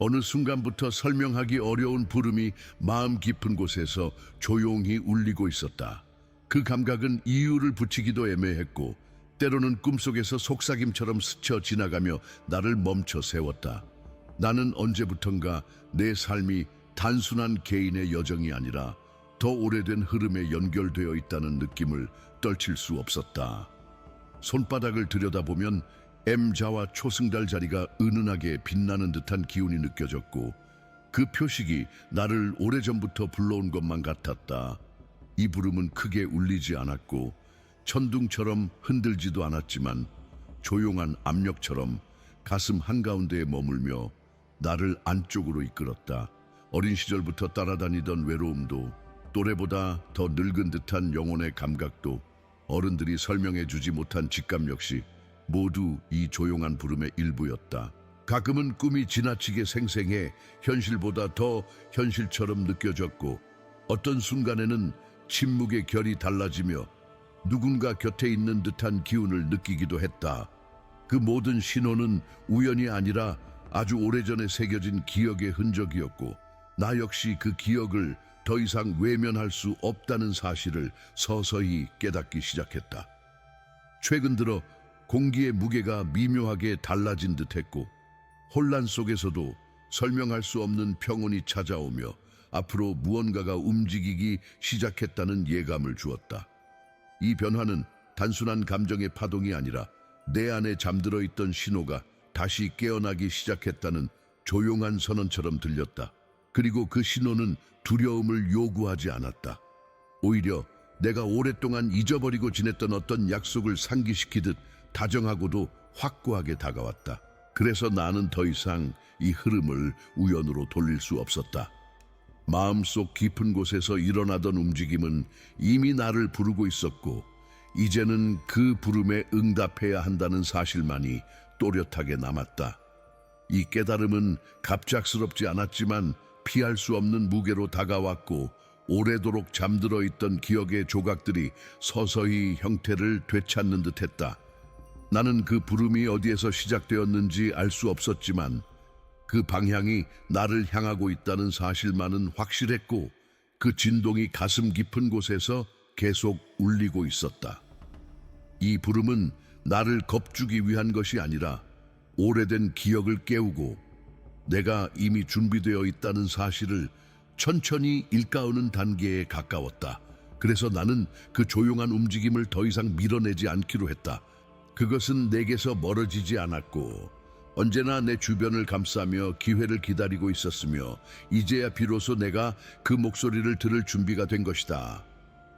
어느 순간부터 설명하기 어려운 부름이 마음 깊은 곳에서 조용히 울리고 있었다. 그 감각은 이유를 붙이기도 애매했고 때로는 꿈속에서 속삭임처럼 스쳐 지나가며 나를 멈춰 세웠다. 나는 언제부턴가 내 삶이 단순한 개인의 여정이 아니라 더 오래된 흐름에 연결되어 있다는 느낌을 떨칠 수 없었다. 손바닥을 들여다보면 M자와 초승달 자리가 은은하게 빛나는 듯한 기운이 느껴졌고 그 표식이 나를 오래전부터 불러온 것만 같았다. 이 부름은 크게 울리지 않았고 천둥처럼 흔들지도 않았지만 조용한 압력처럼 가슴 한가운데에 머물며 나를 안쪽으로 이끌었다. 어린 시절부터 따라다니던 외로움도 또래보다 더 늙은 듯한 영혼의 감각도 어른들이 설명해주지 못한 직감 역시 모두 이 조용한 부름의 일부였다. 가끔은 꿈이 지나치게 생생해 현실보다 더 현실처럼 느껴졌고 어떤 순간에는 침묵의 결이 달라지며 누군가 곁에 있는 듯한 기운을 느끼기도 했다. 그 모든 신호는 우연이 아니라 아주 오래전에 새겨진 기억의 흔적이었고 나 역시 그 기억을 더 이상 외면할 수 없다는 사실을 서서히 깨닫기 시작했다. 최근 들어 공기의 무게가 미묘하게 달라진 듯했고 혼란 속에서도 설명할 수 없는 평온이 찾아오며 앞으로 무언가가 움직이기 시작했다는 예감을 주었다. 이 변화는 단순한 감정의 파동이 아니라 내 안에 잠들어 있던 신호가 다시 깨어나기 시작했다는 조용한 선언처럼 들렸다. 그리고 그 신호는 두려움을 요구하지 않았다. 오히려 내가 오랫동안 잊어버리고 지냈던 어떤 약속을 상기시키듯 다정하고도 확고하게 다가왔다. 그래서 나는 더 이상 이 흐름을 우연으로 돌릴 수 없었다. 마음속 깊은 곳에서 일어나던 움직임은 이미 나를 부르고 있었고 이제는 그 부름에 응답해야 한다는 사실만이 또렷하게 남았다. 이 깨달음은 갑작스럽지 않았지만 피할 수 없는 무게로 다가왔고 오래도록 잠들어 있던 기억의 조각들이 서서히 형태를 되찾는 듯했다. 나는 그 부름이 어디에서 시작되었는지 알 수 없었지만 그 방향이 나를 향하고 있다는 사실만은 확실했고 그 진동이 가슴 깊은 곳에서 계속 울리고 있었다. 이 부름은 나를 겁주기 위한 것이 아니라 오래된 기억을 깨우고 내가 이미 준비되어 있다는 사실을 천천히 일깨우는 단계에 가까웠다. 그래서 나는 그 조용한 움직임을 더 이상 밀어내지 않기로 했다. 그것은 내게서 멀어지지 않았고 언제나 내 주변을 감싸며 기회를 기다리고 있었으며 이제야 비로소 내가 그 목소리를 들을 준비가 된 것이다.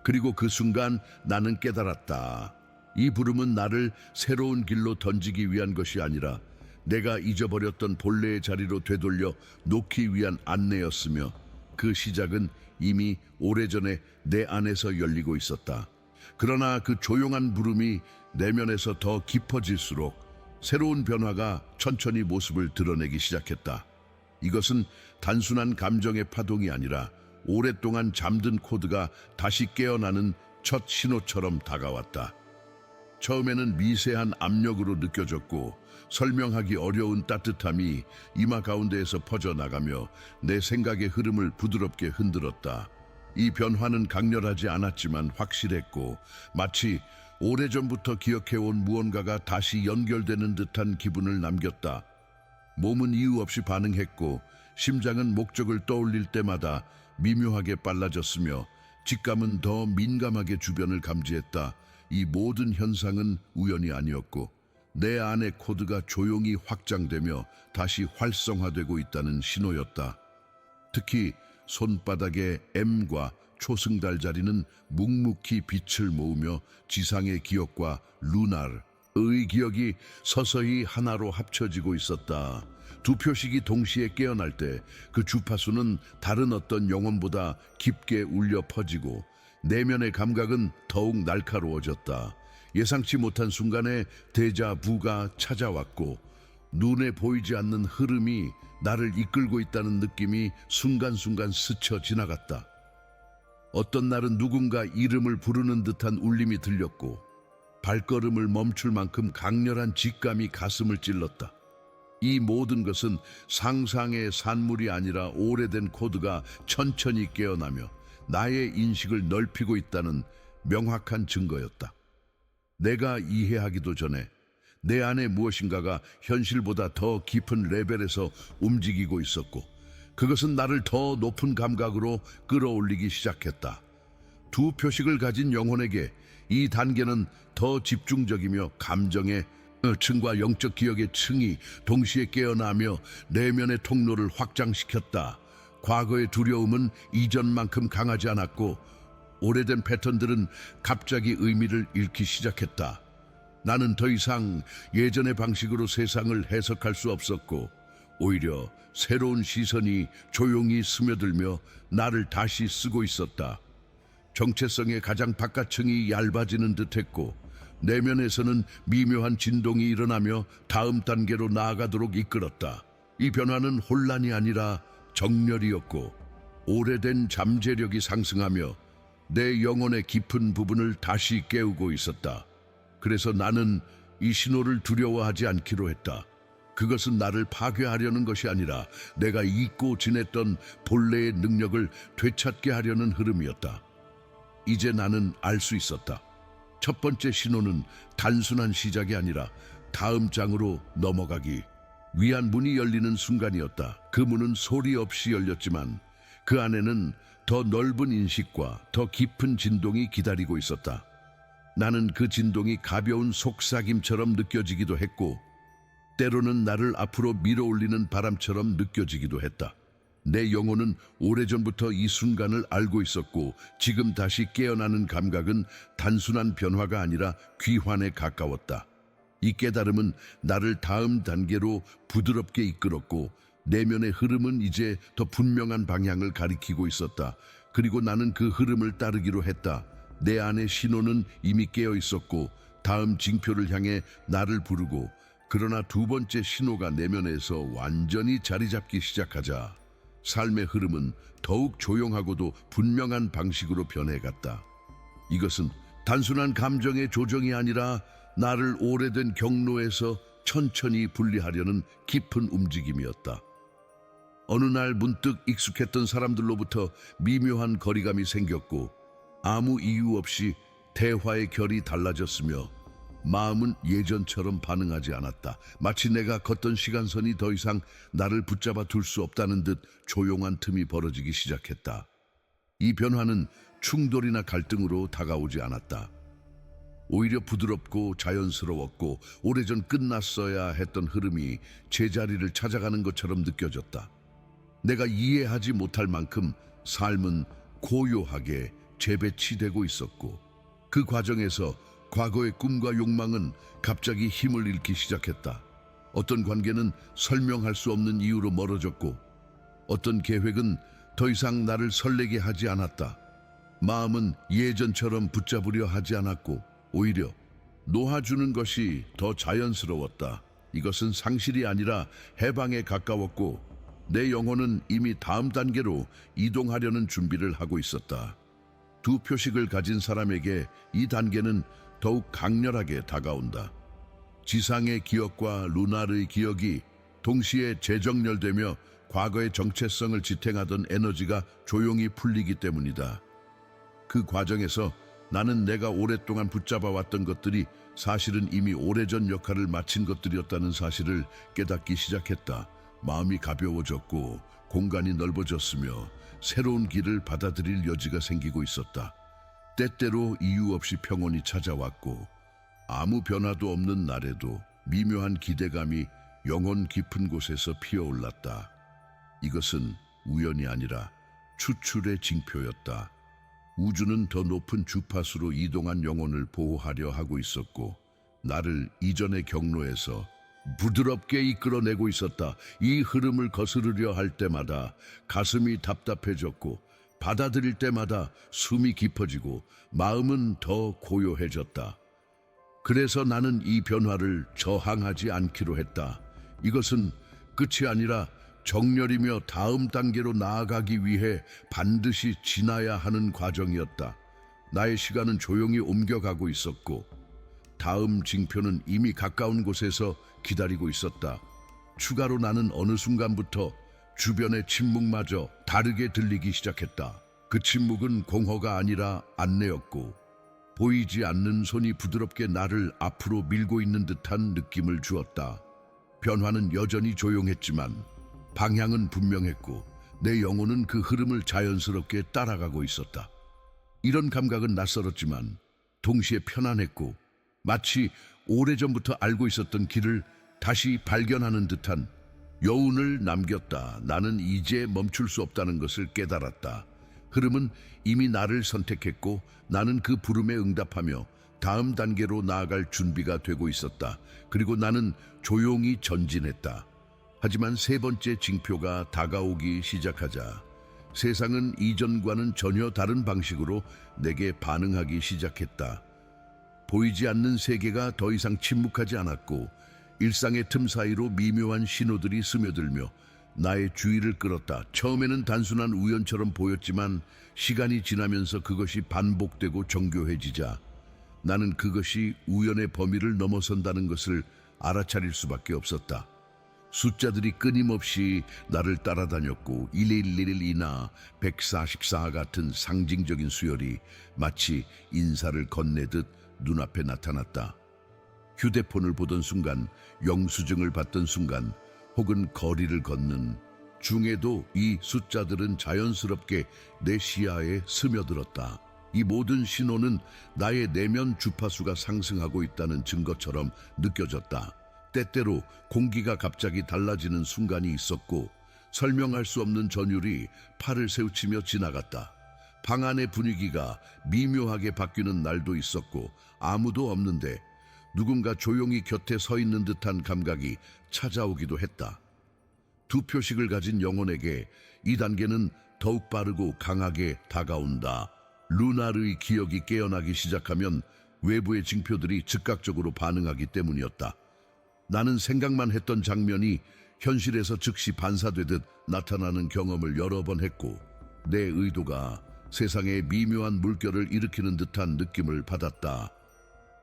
그리고 그 순간 나는 깨달았다. 이 부름은 나를 새로운 길로 던지기 위한 것이 아니라 내가 잊어버렸던 본래의 자리로 되돌려 놓기 위한 안내였으며 그 시작은 이미 오래전에 내 안에서 열리고 있었다. 그러나 그 조용한 부름이 내면에서 더 깊어질수록 새로운 변화가 천천히 모습을 드러내기 시작했다. 이것은 단순한 감정의 파동이 아니라 오랫동안 잠든 코드가 다시 깨어나는 첫 신호처럼 다가왔다. 처음에는 미세한 압력으로 느껴졌고 설명하기 어려운 따뜻함이 이마 가운데에서 퍼져나가며 내 생각의 흐름을 부드럽게 흔들었다. 이 변화는 강렬하지 않았지만 확실했고 마치 오래전부터 기억해온 무언가가 다시 연결되는 듯한 기분을 남겼다. 몸은 이유 없이 반응했고 심장은 목적을 떠올릴 때마다 미묘하게 빨라졌으며 직감은 더 민감하게 주변을 감지했다. 이 모든 현상은 우연이 아니었고 내 안의 코드가 조용히 확장되며 다시 활성화되고 있다는 신호였다. 특히 손바닥의 M과 초승달 자리는 묵묵히 빛을 모으며 지상의 기억과 루날의 기억이 서서히 하나로 합쳐지고 있었다. 두 표식이 동시에 깨어날 때 그 주파수는 다른 어떤 영혼보다 깊게 울려 퍼지고 내면의 감각은 더욱 날카로워졌다. 예상치 못한 순간에 데자부가 찾아왔고 눈에 보이지 않는 흐름이 나를 이끌고 있다는 느낌이 순간순간 스쳐 지나갔다. 어떤 날은 누군가 이름을 부르는 듯한 울림이 들렸고 발걸음을 멈출 만큼 강렬한 직감이 가슴을 찔렀다. 이 모든 것은 상상의 산물이 아니라 오래된 코드가 천천히 깨어나며 나의 인식을 넓히고 있다는 명확한 증거였다. 내가 이해하기도 전에 내 안에 무엇인가가 현실보다 더 깊은 레벨에서 움직이고 있었고, 그것은 나를 더 높은 감각으로 끌어올리기 시작했다. 두 표식을 가진 영혼에게 이 단계는 더 집중적이며 감정의 층과 영적 기억의 층이 동시에 깨어나며 내면의 통로를 확장시켰다. 과거의 두려움은 이전만큼 강하지 않았고, 오래된 패턴들은 갑자기 의미를 잃기 시작했다. 나는 더 이상 예전의 방식으로 세상을 해석할 수 없었고, 오히려 새로운 시선이 조용히 스며들며 나를 다시 쓰고 있었다. 정체성의 가장 바깥층이 얇아지는 듯했고, 내면에서는 미묘한 진동이 일어나며 다음 단계로 나아가도록 이끌었다. 이 변화는 혼란이 아니라 정렬이었고, 오래된 잠재력이 상승하며 내 영혼의 깊은 부분을 다시 깨우고 있었다. 그래서 나는 이 신호를 두려워하지 않기로 했다. 그것은 나를 파괴하려는 것이 아니라 내가 잊고 지냈던 본래의 능력을 되찾게 하려는 흐름이었다. 이제 나는 알 수 있었다. 첫 번째 신호는 단순한 시작이 아니라 다음 장으로 넘어가기 위한 문이 열리는 순간이었다. 그 문은 소리 없이 열렸지만 그 안에는 더 넓은 인식과 더 깊은 진동이 기다리고 있었다. 나는 그 진동이 가벼운 속삭임처럼 느껴지기도 했고, 때로는 나를 앞으로 밀어올리는 바람처럼 느껴지기도 했다. 내 영혼은 오래전부터 이 순간을 알고 있었고, 지금 다시 깨어나는 감각은 단순한 변화가 아니라 귀환에 가까웠다. 이 깨달음은 나를 다음 단계로 부드럽게 이끌었고, 내면의 흐름은 이제 더 분명한 방향을 가리키고 있었다. 그리고 나는 그 흐름을 따르기로 했다. 내 안의 신호는 이미 깨어 있었고, 다음 징표를 향해 나를 부르고, 그러나 두 번째 신호가 내면에서 완전히 자리 잡기 시작하자 삶의 흐름은 더욱 조용하고도 분명한 방식으로 변해갔다. 이것은 단순한 감정의 조정이 아니라 나를 오래된 경로에서 천천히 분리하려는 깊은 움직임이었다. 어느 날 문득 익숙했던 사람들로부터 미묘한 거리감이 생겼고, 아무 이유 없이 대화의 결이 달라졌으며 마음은 예전처럼 반응하지 않았다. 마치 내가 걷던 시간선이 더 이상 나를 붙잡아 둘 수 없다는 듯 조용한 틈이 벌어지기 시작했다. 이 변화는 충돌이나 갈등으로 다가오지 않았다. 오히려 부드럽고 자연스러웠고, 오래전 끝났어야 했던 흐름이 제자리를 찾아가는 것처럼 느껴졌다. 내가 이해하지 못할 만큼 삶은 고요하게 재배치되고 있었고, 그 과정에서 과거의 꿈과 욕망은 갑자기 힘을 잃기 시작했다. 어떤 관계는 설명할 수 없는 이유로 멀어졌고, 어떤 계획은 더 이상 나를 설레게 하지 않았다. 마음은 예전처럼 붙잡으려 하지 않았고, 오히려 놓아주는 것이 더 자연스러웠다. 이것은 상실이 아니라 해방에 가까웠고, 내 영혼은 이미 다음 단계로 이동하려는 준비를 하고 있었다. 두 표식을 가진 사람에게 이 단계는 더욱 강렬하게 다가온다. 지상의 기억과 루나르의 기억이 동시에 재정렬되며 과거의 정체성을 지탱하던 에너지가 조용히 풀리기 때문이다. 그 과정에서 나는 내가 오랫동안 붙잡아왔던 것들이 사실은 이미 오래전 역할을 마친 것들이었다는 사실을 깨닫기 시작했다. 마음이 가벼워졌고 공간이 넓어졌으며 새로운 길을 받아들일 여지가 생기고 있었다. 때때로 이유 없이 평온이 찾아왔고, 아무 변화도 없는 날에도 미묘한 기대감이 영혼 깊은 곳에서 피어올랐다. 이것은 우연이 아니라 추출의 징표였다. 우주는 더 높은 주파수로 이동한 영혼을 보호하려 하고 있었고, 나를 이전의 경로에서 부드럽게 이끌어내고 있었다. 이 흐름을 거스르려 할 때마다 가슴이 답답해졌고, 받아들일 때마다 숨이 깊어지고 마음은 더 고요해졌다. 그래서 나는 이 변화를 저항하지 않기로 했다. 이것은 끝이 아니라 정렬이며 다음 단계로 나아가기 위해 반드시 지나야 하는 과정이었다. 나의 시간은 조용히 옮겨가고 있었고, 다음 징표는 이미 가까운 곳에서 기다리고 있었다. 추가로 나는 어느 순간부터 주변의 침묵마저 다르게 들리기 시작했다. 그 침묵은 공허가 아니라 안내였고 보이지 않는 손이 부드럽게 나를 앞으로 밀고 있는 듯한 느낌을 주었다. 변화는 여전히 조용했지만 방향은 분명했고 내 영혼은 그 흐름을 자연스럽게 따라가고 있었다. 이런 감각은 낯설었지만 동시에 편안했고 마치 오래전부터 알고 있었던 길을 다시 발견하는 듯한 여운을 남겼다. 나는 이제 멈출 수 없다는 것을 깨달았다. 흐름은 이미 나를 선택했고 나는 그 부름에 응답하며 다음 단계로 나아갈 준비가 되고 있었다. 그리고 나는 조용히 전진했다. 하지만 세 번째 징표가 다가오기 시작하자 세상은 이전과는 전혀 다른 방식으로 내게 반응하기 시작했다. 보이지 않는 세계가 더 이상 침묵하지 않았고 일상의 틈 사이로 미묘한 신호들이 스며들며 나의 주의를 끌었다. 처음에는 단순한 우연처럼 보였지만 시간이 지나면서 그것이 반복되고 정교해지자 나는 그것이 우연의 범위를 넘어선다는 것을 알아차릴 수밖에 없었다. 숫자들이 끊임없이 나를 따라다녔고 1111이나 144 같은 상징적인 수열이 마치 인사를 건네듯 눈앞에 나타났다. 휴대폰을 보던 순간, 영수증을 받던 순간, 혹은 거리를 걷는 중에도 이 숫자들은 자연스럽게 내 시야에 스며들었다. 이 모든 신호는 나의 내면 주파수가 상승하고 있다는 증거처럼 느껴졌다. 때때로 공기가 갑자기 달라지는 순간이 있었고 설명할 수 없는 전율이 팔을 세우치며 지나갔다. 방 안의 분위기가 미묘하게 바뀌는 날도 있었고 아무도 없는데 누군가 조용히 곁에 서 있는 듯한 감각이 찾아오기도 했다. 두 표식을 가진 영혼에게 이 단계는 더욱 빠르고 강하게 다가온다. 루나르의 기억이 깨어나기 시작하면 외부의 징표들이 즉각적으로 반응하기 때문이었다. 나는 생각만 했던 장면이 현실에서 즉시 반사되듯 나타나는 경험을 여러 번 했고 내 의도가 세상에 미묘한 물결을 일으키는 듯한 느낌을 받았다.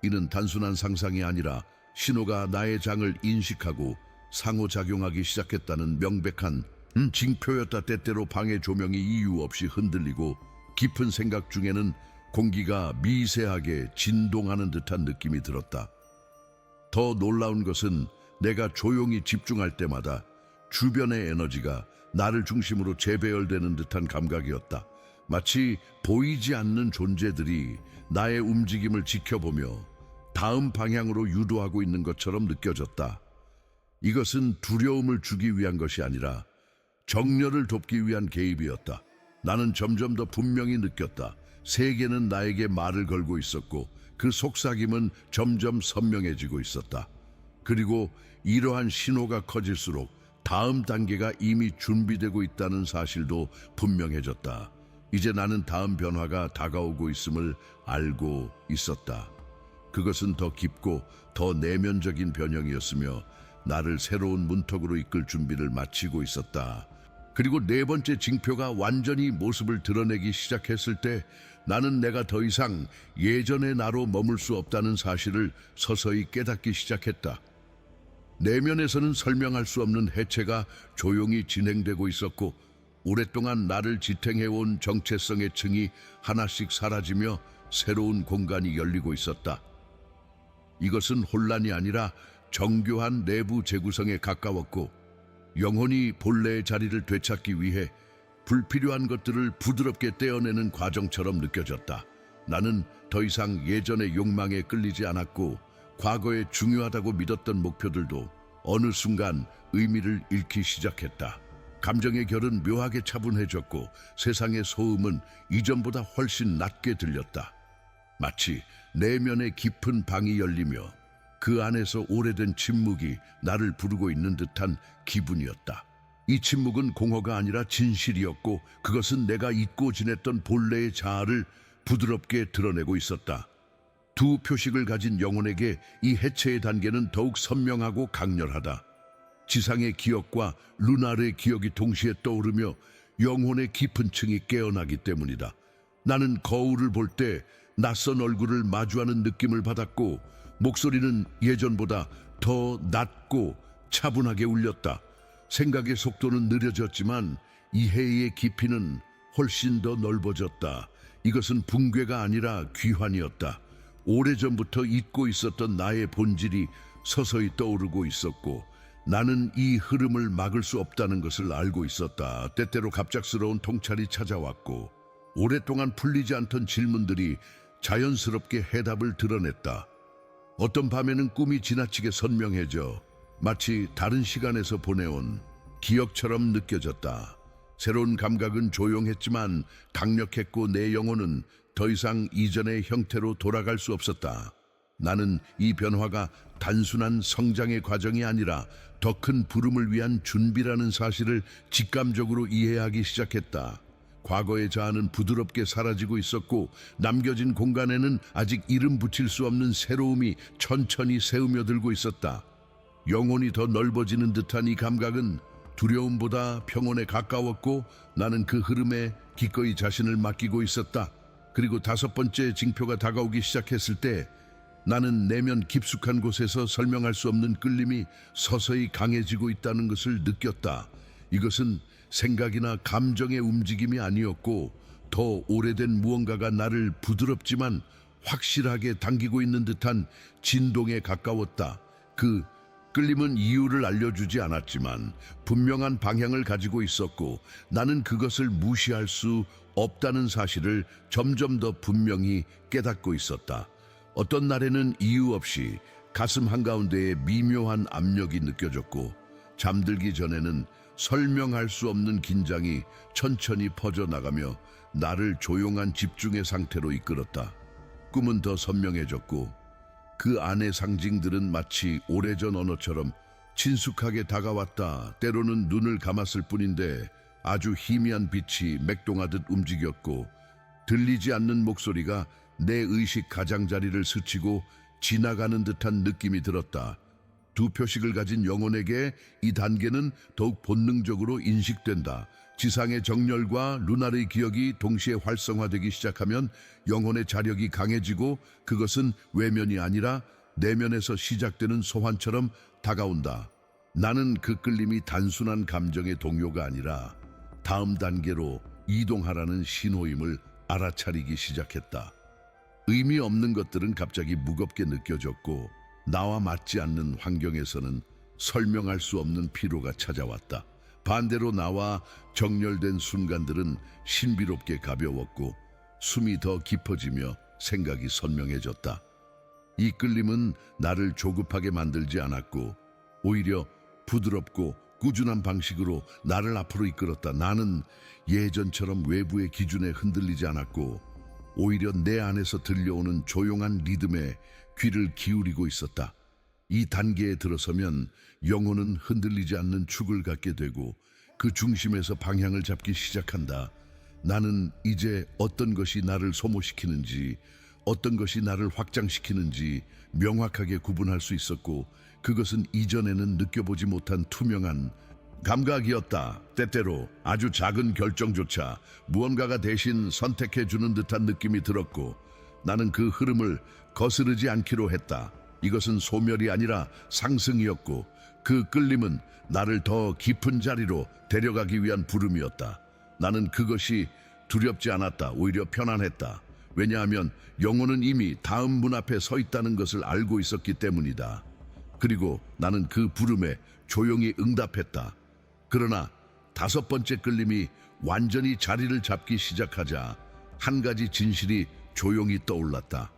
이는 단순한 상상이 아니라 신호가 나의 장을 인식하고 상호작용하기 시작했다는 명백한 징표였다. 때때로 방의 조명이 이유 없이 흔들리고 깊은 생각 중에는 공기가 미세하게 진동하는 듯한 느낌이 들었다. 더 놀라운 것은 내가 조용히 집중할 때마다 주변의 에너지가 나를 중심으로 재배열되는 듯한 감각이었다. 마치 보이지 않는 존재들이 나의 움직임을 지켜보며 다음 방향으로 유도하고 있는 것처럼 느껴졌다. 이것은 두려움을 주기 위한 것이 아니라 정렬을 돕기 위한 개입이었다. 나는 점점 더 분명히 느꼈다. 세계는 나에게 말을 걸고 있었고 그 속삭임은 점점 선명해지고 있었다. 그리고 이러한 신호가 커질수록 다음 단계가 이미 준비되고 있다는 사실도 분명해졌다. 이제 나는 다음 변화가 다가오고 있음을 알고 있었다. 그것은 더 깊고 더 내면적인 변형이었으며 나를 새로운 문턱으로 이끌 준비를 마치고 있었다. 그리고 네 번째 징표가 완전히 모습을 드러내기 시작했을 때 나는 내가 더 이상 예전의 나로 머물 수 없다는 사실을 서서히 깨닫기 시작했다. 내면에서는 설명할 수 없는 해체가 조용히 진행되고 있었고 오랫동안 나를 지탱해온 정체성의 층이 하나씩 사라지며 새로운 공간이 열리고 있었다. 이것은 혼란이 아니라 정교한 내부 재구성에 가까웠고 영혼이 본래의 자리를 되찾기 위해 불필요한 것들을 부드럽게 떼어내는 과정처럼 느껴졌다. 나는 더 이상 예전의 욕망에 끌리지 않았고 과거에 중요하다고 믿었던 목표들도 어느 순간 의미를 잃기 시작했다. 감정의 결은 묘하게 차분해졌고 세상의 소음은 이전보다 훨씬 낮게 들렸다. 마치 내면의 깊은 방이 열리며 그 안에서 오래된 침묵이 나를 부르고 있는 듯한 기분이었다. 이 침묵은 공허가 아니라 진실이었고 그것은 내가 잊고 지냈던 본래의 자아를 부드럽게 드러내고 있었다. 두 표식을 가진 영혼에게 이 해체의 단계는 더욱 선명하고 강렬하다. 지상의 기억과 루나르의 기억이 동시에 떠오르며 영혼의 깊은 층이 깨어나기 때문이다. 나는 거울을 볼 때 낯선 얼굴을 마주하는 느낌을 받았고 목소리는 예전보다 더 낮고 차분하게 울렸다. 생각의 속도는 느려졌지만 이해의 깊이는 훨씬 더 넓어졌다. 이것은 붕괴가 아니라 귀환이었다. 오래전부터 잊고 있었던 나의 본질이 서서히 떠오르고 있었고 나는 이 흐름을 막을 수 없다는 것을 알고 있었다. 때때로 갑작스러운 통찰이 찾아왔고 오랫동안 풀리지 않던 질문들이 자연스럽게 해답을 드러냈다. 어떤 밤에는 꿈이 지나치게 선명해져 마치 다른 시간에서 보내온 기억처럼 느껴졌다. 새로운 감각은 조용했지만 강력했고 내 영혼은 더 이상 이전의 형태로 돌아갈 수 없었다. 나는 이 변화가 단순한 성장의 과정이 아니라 더 큰 부름을 위한 준비라는 사실을 직감적으로 이해하기 시작했다. 과거의 자아는 부드럽게 사라지고 있었고 남겨진 공간에는 아직 이름 붙일 수 없는 새로움이 천천히 새으며들고 있었다. 영혼이 더 넓어지는 듯한 이 감각은 두려움보다 평온에 가까웠고 나는 그 흐름에 기꺼이 자신을 맡기고 있었다. 그리고 5번째 징표가 다가오기 시작했을 때 나는 내면 깊숙한 곳에서 설명할 수 없는 끌림이 서서히 강해지고 있다는 것을 느꼈다. 이것은 생각이나 감정의 움직임이 아니었고 더 오래된 무언가가 나를 부드럽지만 확실하게 당기고 있는 듯한 진동에 가까웠다. 그 끌림은 이유를 알려주지 않았지만 분명한 방향을 가지고 있었고 나는 그것을 무시할 수 없다는 사실을 점점 더 분명히 깨닫고 있었다. 어떤 날에는 이유 없이 가슴 한가운데에 미묘한 압력이 느껴졌고 잠들기 전에는 설명할 수 없는 긴장이 천천히 퍼져나가며 나를 조용한 집중의 상태로 이끌었다. 꿈은 더 선명해졌고 그 안의 상징들은 마치 오래전 언어처럼 친숙하게 다가왔다. 때로는 눈을 감았을 뿐인데 아주 희미한 빛이 맥동하듯 움직였고 들리지 않는 목소리가 내 의식 가장자리를 스치고 지나가는 듯한 느낌이 들었다. 두 표식을 가진 영혼에게 이 단계는 더욱 본능적으로 인식된다. 지상의 정열과 루나르의 기억이 동시에 활성화되기 시작하면 영혼의 자력이 강해지고 그것은 외면이 아니라 내면에서 시작되는 소환처럼 다가온다. 나는 그 끌림이 단순한 감정의 동요가 아니라 다음 단계로 이동하라는 신호임을 알아차리기 시작했다. 의미 없는 것들은 갑자기 무겁게 느껴졌고 나와 맞지 않는 환경에서는 설명할 수 없는 피로가 찾아왔다. 반대로 나와 정렬된 순간들은 신비롭게 가벼웠고 숨이 더 깊어지며 생각이 선명해졌다. 이 끌림은 나를 조급하게 만들지 않았고 오히려 부드럽고 꾸준한 방식으로 나를 앞으로 이끌었다. 나는 예전처럼 외부의 기준에 흔들리지 않았고 오히려 내 안에서 들려오는 조용한 리듬에 귀를 기울이고 있었다. 이 단계에 들어서면 영혼은 흔들리지 않는 축을 갖게 되고 그 중심에서 방향을 잡기 시작한다. 나는 이제 어떤 것이 나를 소모시키는지 어떤 것이 나를 확장시키는지 명확하게 구분할 수 있었고 그것은 이전에는 느껴보지 못한 투명한 감각이었다. 때때로 아주 작은 결정조차 무언가가 대신 선택해주는 듯한 느낌이 들었고 나는 그 흐름을 거스르지 않기로 했다. 이것은 소멸이 아니라 상승이었고 그 끌림은 나를 더 깊은 자리로 데려가기 위한 부름이었다. 나는 그것이 두렵지 않았다. 오히려 편안했다. 왜냐하면 영혼은 이미 다음 문 앞에 서 있다는 것을 알고 있었기 때문이다. 그리고 나는 그 부름에 조용히 응답했다. 그러나 5번째 끌림이 완전히 자리를 잡기 시작하자 한 가지 진실이 조용히 떠올랐다.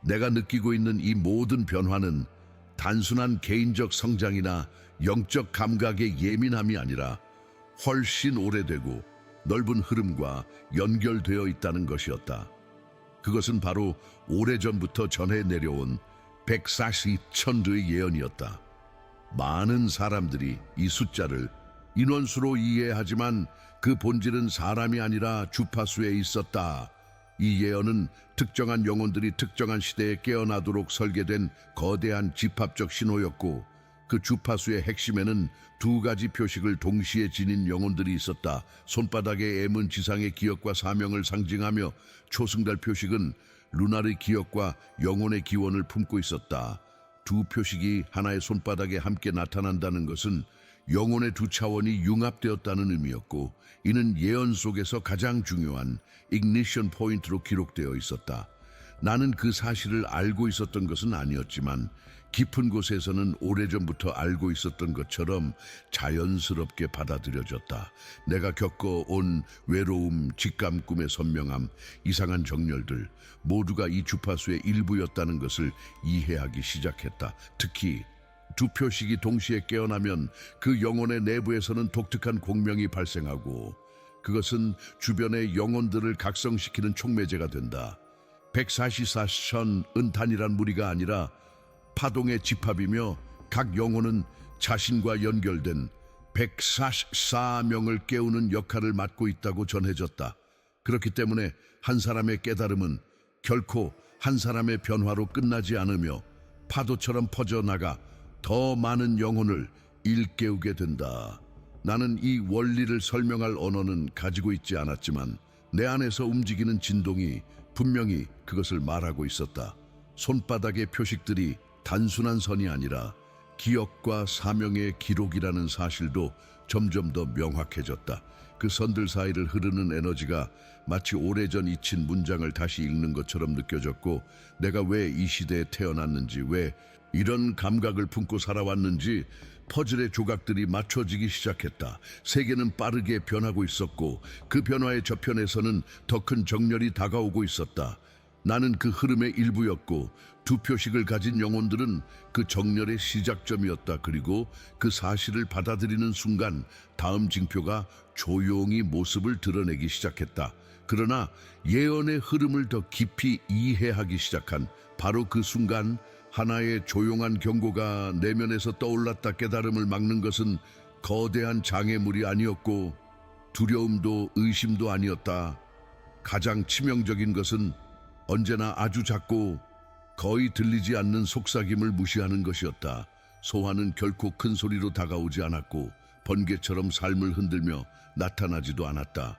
내가 느끼고 있는 이 모든 변화는 단순한 개인적 성장이나 영적 감각의 예민함이 아니라 훨씬 오래되고 넓은 흐름과 연결되어 있다는 것이었다. 그것은 바로 오래전부터 전해 내려온 142천르의 예언이었다. 많은 사람들이 이 숫자를 인원수로 이해하지만 그 본질은 사람이 아니라 주파수에 있었다. 이 예언은 특정한 영혼들이 특정한 시대에 깨어나도록 설계된 거대한 집합적 신호였고 그 주파수의 핵심에는 2가지 표식을 동시에 지닌 영혼들이 있었다. 손바닥에 M은 지상의 기억과 사명을 상징하며 초승달 표식은 루나르의 기억과 영혼의 기원을 품고 있었다. 두 표식이 하나의 손바닥에 함께 나타난다는 것은 영혼의 두 차원이 융합되었다는 의미였고, 이는 예언 속에서 가장 중요한 ignition 포인트로 기록되어 있었다. 나는 그 사실을 알고 있었던 것은 아니었지만 깊은 곳에서는 오래전부터 알고 있었던 것처럼 자연스럽게 받아들여졌다. 내가 겪어온 외로움, 직감, 꿈의 선명함, 이상한 정열들 모두가 이 주파수의 일부였다는 것을 이해하기 시작했다. 특히 두 표식이 동시에 깨어나면 그 영혼의 내부에서는 독특한 공명이 발생하고, 그것은 주변의 영혼들을 각성시키는 촉매제가 된다. 144천 은탄이란 무리가 아니라 파동의 집합이며, 각 영혼은 자신과 연결된 144명을 깨우는 역할을 맡고 있다고 전해졌다. 그렇기 때문에 한 사람의 깨달음은 결코 한 사람의 변화로 끝나지 않으며 파도처럼 퍼져나가 더 많은 영혼을 일깨우게 된다. 나는 이 원리를 설명할 언어는 가지고 있지 않았지만 내 안에서 움직이는 진동이 분명히 그것을 말하고 있었다. 손바닥의 표식들이 단순한 선이 아니라 기억과 사명의 기록이라는 사실도 점점 더 명확해졌다. 그 선들 사이를 흐르는 에너지가 마치 오래전 잊힌 문장을 다시 읽는 것처럼 느껴졌고, 내가 왜 이 시대에 태어났는지, 왜 이런 감각을 품고 살아왔는지 퍼즐의 조각들이 맞춰지기 시작했다. 세계는 빠르게 변하고 있었고, 그 변화의 저편에서는 더 큰 정렬이 다가오고 있었다. 나는 그 흐름의 일부였고, 두 표식을 가진 영혼들은 그 정렬의 시작점이었다. 그리고 그 사실을 받아들이는 순간 다음 징표가 조용히 모습을 드러내기 시작했다. 그러나 예언의 흐름을 더 깊이 이해하기 시작한 바로 그 순간, 하나의 조용한 경고가 내면에서 떠올랐다. 깨달음을 막는 것은 거대한 장애물이 아니었고, 두려움도 의심도 아니었다. 가장 치명적인 것은 언제나 아주 작고 거의 들리지 않는 속삭임을 무시하는 것이었다. 소환은 결코 큰 소리로 다가오지 않았고, 번개처럼 삶을 흔들며 나타나지도 않았다.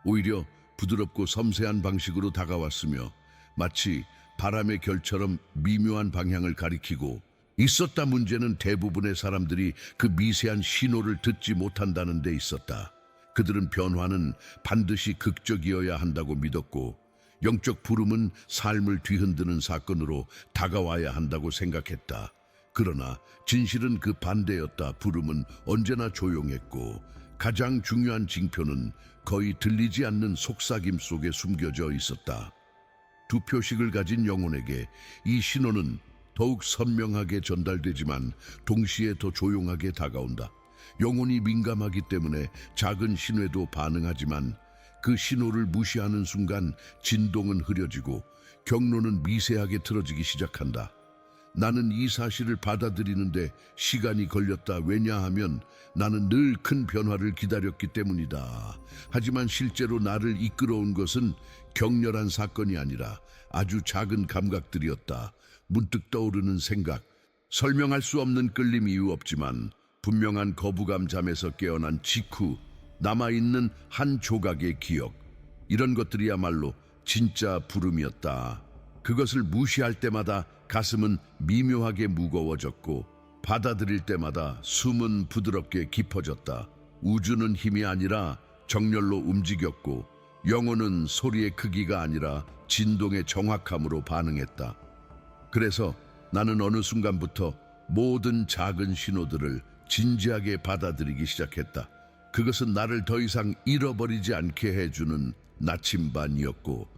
오히려 부드럽고 섬세한 방식으로 다가왔으며, 마치 바람의 결처럼 미묘한 방향을 가리키고 있었다. 문제는 대부분의 사람들이 그 미세한 신호를 듣지 못한다는 데 있었다. 그들은 변화는 반드시 극적이어야 한다고 믿었고, 영적 부름은 삶을 뒤흔드는 사건으로 다가와야 한다고 생각했다. 그러나 진실은 그 반대였다. 부름은 언제나 조용했고, 가장 중요한 징표는 거의 들리지 않는 속삭임 속에 숨겨져 있었다. 두 표식을 가진 영혼에게 이 신호는 더욱 선명하게 전달되지만 동시에 더 조용하게 다가온다. 영혼이 민감하기 때문에 작은 신호에도 반응하지만, 그 신호를 무시하는 순간 진동은 흐려지고 경로는 미세하게 틀어지기 시작한다. 나는 이 사실을 받아들이는데 시간이 걸렸다. 왜냐하면 나는 늘 큰 변화를 기다렸기 때문이다. 하지만 실제로 나를 이끌어온 것은 격렬한 사건이 아니라 아주 작은 감각들이었다. 문득 떠오르는 생각, 설명할 수 없는 끌림, 이유 없지만 분명한 거부감, 잠에서 깨어난 직후 남아있는 한 조각의 기억, 이런 것들이야말로 진짜 부름이었다. 그것을 무시할 때마다 가슴은 미묘하게 무거워졌고, 받아들일 때마다 숨은 부드럽게 깊어졌다. 우주는 힘이 아니라 정렬로 움직였고, 영혼은 소리의 크기가 아니라 진동의 정확함으로 반응했다. 그래서 나는 어느 순간부터 모든 작은 신호들을 진지하게 받아들이기 시작했다. 그것은 나를 더 이상 잃어버리지 않게 해주는 나침반이었고,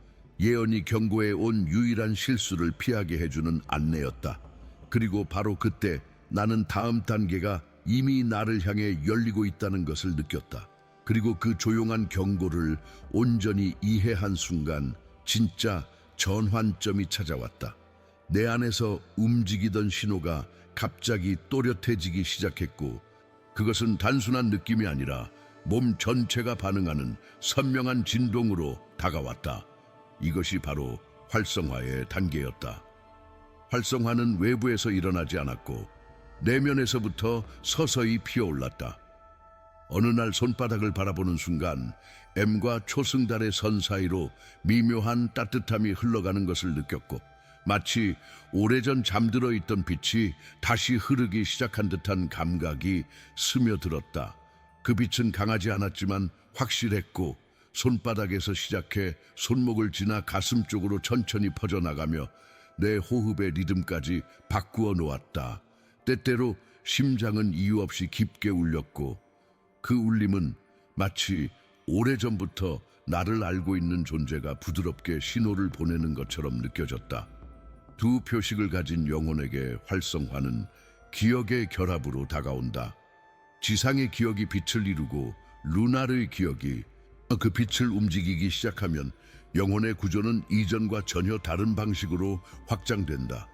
예언이 경고해 온 유일한 실수를 피하게 해주는 안내였다. 그리고 바로 그때 나는 다음 단계가 이미 나를 향해 열리고 있다는 것을 느꼈다. 그리고 그 조용한 경고를 온전히 이해한 순간 진짜 전환점이 찾아왔다. 내 안에서 움직이던 신호가 갑자기 또렷해지기 시작했고, 그것은 단순한 느낌이 아니라 몸 전체가 반응하는 선명한 진동으로 다가왔다. 이것이 바로 활성화의 단계였다. 활성화는 외부에서 일어나지 않았고 내면에서부터 서서히 피어올랐다. 어느 날 손바닥을 바라보는 순간 M과 초승달의 선 사이로 미묘한 따뜻함이 흘러가는 것을 느꼈고, 마치 오래전 잠들어 있던 빛이 다시 흐르기 시작한 듯한 감각이 스며들었다. 그 빛은 강하지 않았지만 확실했고 손바닥에서 시작해 손목을 지나 가슴 쪽으로 천천히 퍼져나가며 내 호흡의 리듬까지 바꾸어 놓았다. 때때로 심장은 이유 없이 깊게 울렸고 그 울림은 마치 오래전부터 나를 알고 있는 존재가 부드럽게 신호를 보내는 것처럼 느껴졌다. 두 표식을 가진 영혼에게 활성화는 기억의 결합으로 다가온다. 지상의 기억이 빛을 이루고 루나르의 기억이 그 빛을 움직이기 시작하면 영혼의 구조는 이전과 전혀 다른 방식으로 확장된다.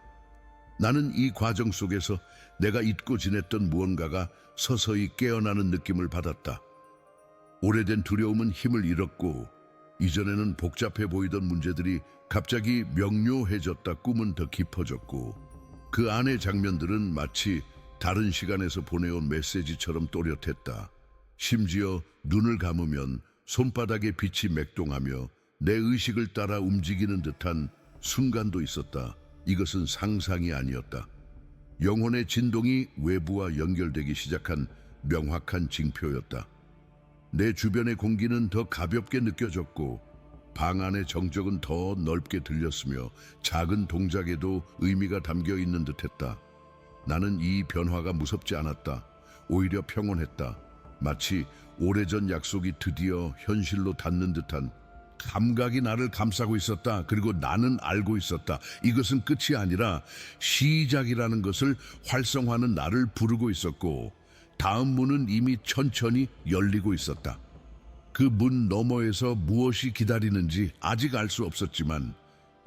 나는 이 과정 속에서 내가 잊고 지냈던 무언가가 서서히 깨어나는 느낌을 받았다. 오래된 두려움은 힘을 잃었고 이전에는 복잡해 보이던 문제들이 갑자기 명료해졌다. 꿈은 더 깊어졌고 그 안의 장면들은 마치 다른 시간에서 보내온 메시지처럼 또렷했다. 심지어 눈을 감으면 손바닥에 빛이 맥동하며 내 의식을 따라 움직이는 듯한 순간도 있었다. 이것은 상상이 아니었다. 영혼의 진동이 외부와 연결되기 시작한 명확한 징표였다. 내 주변의 공기는 더 가볍게 느껴졌고 방 안의 정적은 더 넓게 들렸으며 작은 동작에도 의미가 담겨 있는 듯했다. 나는 이 변화가 무섭지 않았다. 오히려 평온했다. 마치 오래전 약속이 드디어 현실로 닿는 듯한 감각이 나를 감싸고 있었다. 그리고 나는 알고 있었다. 이것은 끝이 아니라 시작이라는 것을 활성화는 나를 부르고 있었고 다음 문은 이미 천천히 열리고 있었다. 그 문 너머에서 무엇이 기다리는지 아직 알 수 없었지만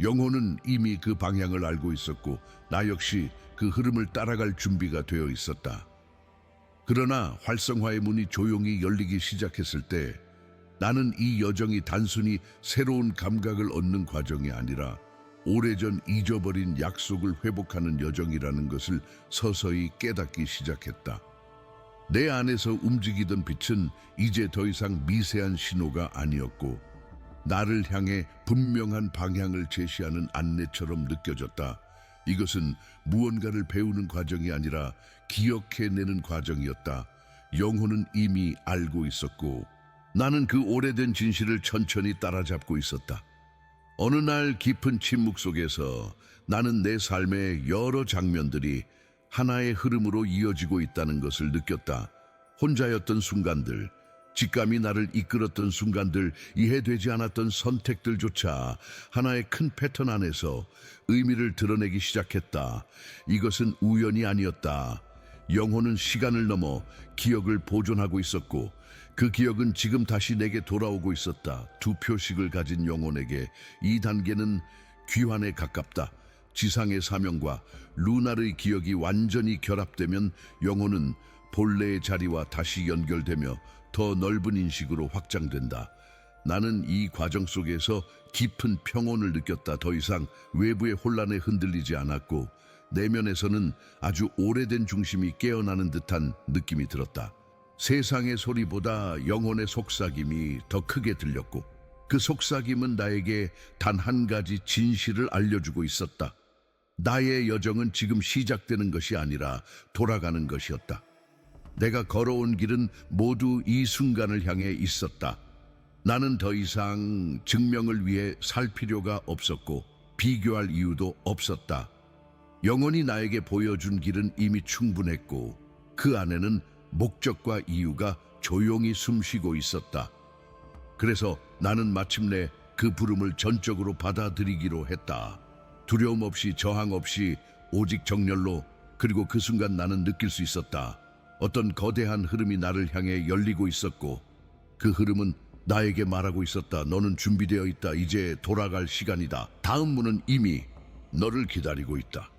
영혼은 이미 그 방향을 알고 있었고 나 역시 그 흐름을 따라갈 준비가 되어 있었다. 그러나 활성화의 문이 조용히 열리기 시작했을 때 나는 이 여정이 단순히 새로운 감각을 얻는 과정이 아니라 오래전 잊어버린 약속을 회복하는 여정이라는 것을 서서히 깨닫기 시작했다. 내 안에서 움직이던 빛은 이제 더 이상 미세한 신호가 아니었고 나를 향해 분명한 방향을 제시하는 안내처럼 느껴졌다. 이것은 무언가를 배우는 과정이 아니라 기억해내는 과정이었다. 영혼은 이미 알고 있었고 나는 그 오래된 진실을 천천히 따라잡고 있었다. 어느 날 깊은 침묵 속에서 나는 내 삶의 여러 장면들이 하나의 흐름으로 이어지고 있다는 것을 느꼈다. 혼자였던 순간들, 직감이 나를 이끌었던 순간들, 이해되지 않았던 선택들조차 하나의 큰 패턴 안에서 의미를 드러내기 시작했다. 이것은 우연이 아니었다. 영혼은 시간을 넘어 기억을 보존하고 있었고 그 기억은 지금 다시 내게 돌아오고 있었다. 두 표식을 가진 영혼에게 이 단계는 귀환에 가깝다. 지상의 사명과 루나르의 기억이 완전히 결합되면 영혼은 본래의 자리와 다시 연결되며 더 넓은 인식으로 확장된다. 나는 이 과정 속에서 깊은 평온을 느꼈다. 더 이상 외부의 혼란에 흔들리지 않았고 내면에서는 아주 오래된 중심이 깨어나는 듯한 느낌이 들었다. 세상의 소리보다 영혼의 속삭임이 더 크게 들렸고 그 속삭임은 나에게 단 한 가지 진실을 알려주고 있었다. 나의 여정은 지금 시작되는 것이 아니라 돌아가는 것이었다. 내가 걸어온 길은 모두 이 순간을 향해 있었다. 나는 더 이상 증명을 위해 살 필요가 없었고 비교할 이유도 없었다. 영혼이 나에게 보여준 길은 이미 충분했고 그 안에는 목적과 이유가 조용히 숨쉬고 있었다. 그래서 나는 마침내 그 부름을 전적으로 받아들이기로 했다. 두려움 없이 저항 없이 오직 정열로. 그리고 그 순간 나는 느낄 수 있었다. 어떤 거대한 흐름이 나를 향해 열리고 있었고 그 흐름은 나에게 말하고 있었다. 너는 준비되어 있다. 이제 돌아갈 시간이다. 다음 문은 이미 너를 기다리고 있다.